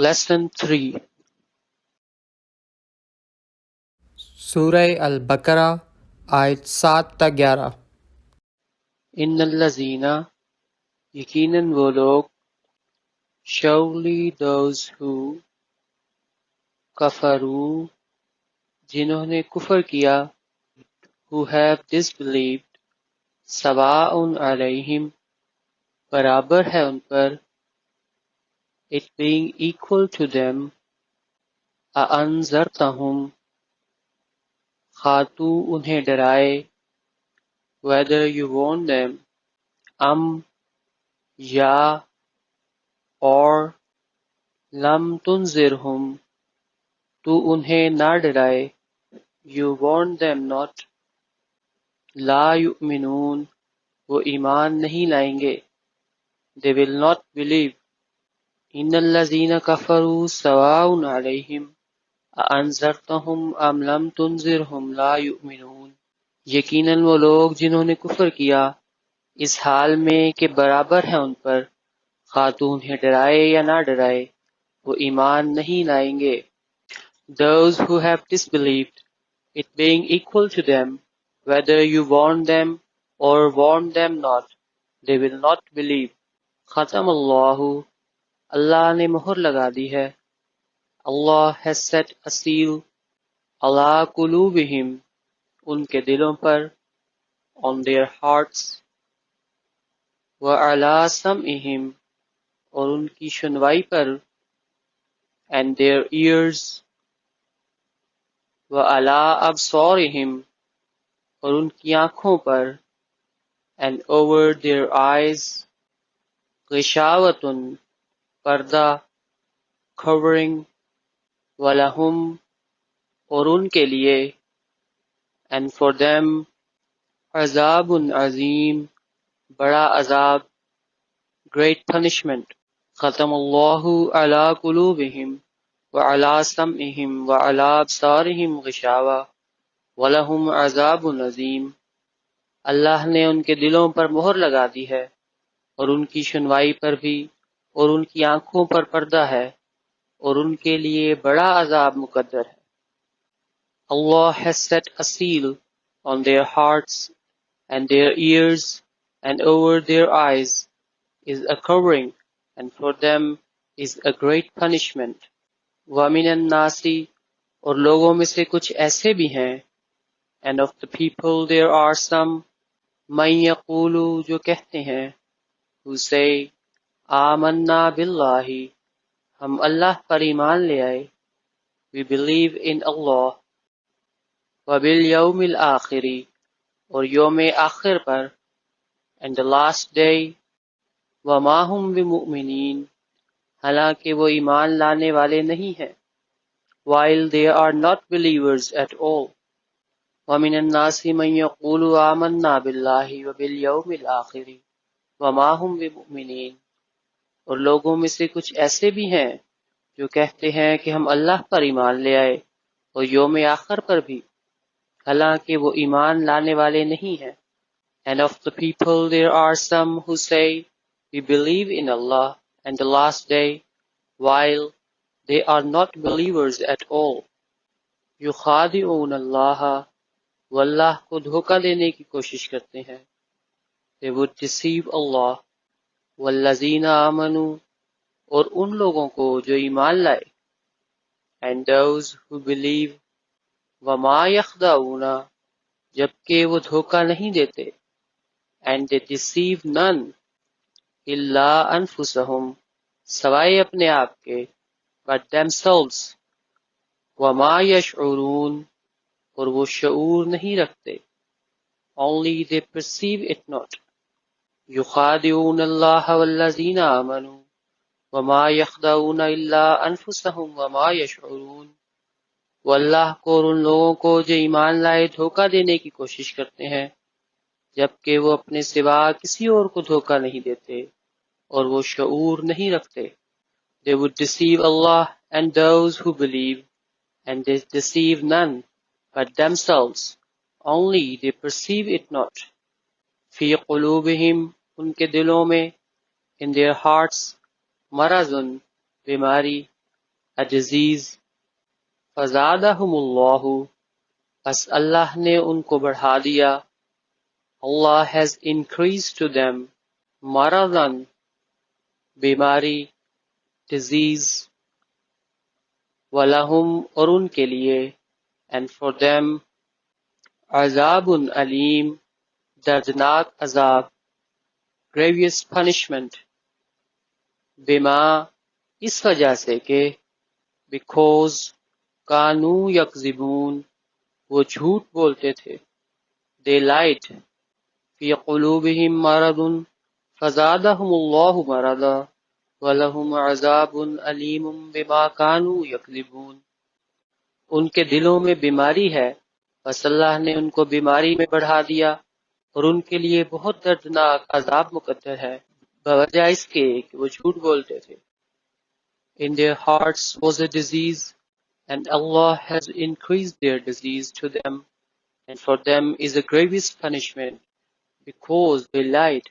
Lesson 3. سورہ البقرہ آیت 7 تا 11۔ ان الذین، یقیناً وہ لوگ، surely those who، کفروا، جنہوں نے کفر کیا، who have disbelieved، سواء علیہم، برابر ہے ان پر، it being equal to them، اانذرتہم، خواہ تو انہیں ڈرائے، whether you warn them، ام، یا، اور، لم تنذرہم، تو انہیں نہ ڈرائے، you warn them not، لا یؤمنون، وہ ایمان نہیں لائیں گے، they will not believe۔ ان الذین کفروا سواء علیہم اانذرتہم ام لم تنذرہم لا یؤمنون، یقیناً وہ لوگ جنہوں نے کفر کیا اس حال میں کہ برابر ہے ان پر، خواہ تو انہیں ڈرائے یا نہ ڈرائے، وہ ایمان نہیں لائیں گے۔ Those who have disbelieved، it being equal to them، whether you warn them or warn them not، they will not believe۔ ختم اللہ، اللہ نے مہر لگا دی ہے، اللہ has set a seal، علی قلوبہم، ان کے دلوں پر، on their hearts، وعلی سمعہم، اور ان کی سنوائی پر، and their ears، وعلی ابصارہم، اور ان کی آنکھوں پر، and over their eyes، غشاوۃ، پردہ، covering، وَلَهُمْ، اور ان کے لیے، and for them، عذاب عظیم، بڑا عذاب، great punishment۔ ختم اللہ علی قلوبہم وعلی سمعہم وعلی ابصارہم غشاوہ وَلَهُمْ عذاب عظیم، اللہ نے ان کے دلوں پر مہر لگا دی ہے، اور ان کی سنوائی پر بھی، اور ان کی آنکھوں پر پردہ ہے، اور ان کے لیے بڑا عذاب مقدر ہے۔ Allah has set a seal on their hearts and their ears, and over their eyes is a covering, and for them is a great punishment۔ وَمِنَ النَّاسِ، اور لوگوں میں سے کچھ ایسے بھی ہیں، and of the people there are some، مَن یقول، جو کہتے ہیں، who say، آمنا باللہ، ہم اللہ پر ایمان لے آئے، we believe in Allah، وبالیوم الآخر، اور یوم آخر پر، and the last day، وما ہم بمؤمنین، حالانکہ وہ ایمان لانے والے نہیں ہیں، while they are not believers at all۔ ومن الناس من یقول آمنا باللہ وبالیوم الآخر وما ہم بمؤمنین، اور لوگوں میں سے کچھ ایسے بھی ہیں جو کہتے ہیں کہ ہم اللہ پر ایمان لے آئے اور یوم آخر پر بھی، حالانکہ وہ ایمان لانے والے نہیں ہیں۔ And of the people there are some who say، we believe in Allah and the last day، while they are not believers at all۔ یخادعون اللہ، وہ اللہ کو دھوکہ دینے کی کوشش کرتے ہیں، they would deceive Allah۔ والذین آمنوا، اور ان لوگوں کو جو ایمان لائے، and those who believe، وما یخدعون، جبکہ وہ دھوکہ نہیں دیتے، and they deceive none، الا انفسہم، سوائے اپنے آپ کے، but themselves، وما یشعرون، اور وہ شعور نہیں رکھتے، only they perceive it not۔ یخادعون اللہ والذین آمنوا وما یخدعون الا انفسہم وما یشعرون، وہ اللہ کو اور ان لوگوں کو جو ایمان لائے دھوکہ دینے کی کوشش کرتے ہیں، جبکہ وہ اپنے سوا کسی اور کو دھوکہ نہیں دیتے اور وہ شعور نہیں رکھتے۔ They would deceive Allah and those who believe، and they deceive none but themselves، only they perceive it not۔ فی قلوبہم، ان کے دلوں میں، in their hearts، مرض، بیماری، a disease. فزادہم اللہ، پس اللہ نے ان کو بڑھا دیا. Allah has increased to them maradan، بیماری، disease. وَلَهُمْ، اور ان کے لیے، and for them، عذاب علیم، دردناک عذاب، grievous punishment. بما، اس وجہ سے کہ، because، کانو یکذبون، وہ جھوٹ بولتے تھے. they lied. فی قلوبہم مرض فزادہم اللہ مرضا وَلَهُمْ عَذَابٌ عَلِيمٌ بِمَا كَانُوا يَكْذِبُونَ. ان کے دلوں میں بیماری ہے، بس اللہ نے ان کو بیماری میں بڑھا دیا، اور ان کے لیے بہت دردناک عذاب مقدر ہے بوجہ اس کے کہ وہ جھوٹ بولتے تھے. In their hearts was a disease, and Allah has increased their disease to them, and for them is a grievous punishment, because they lied.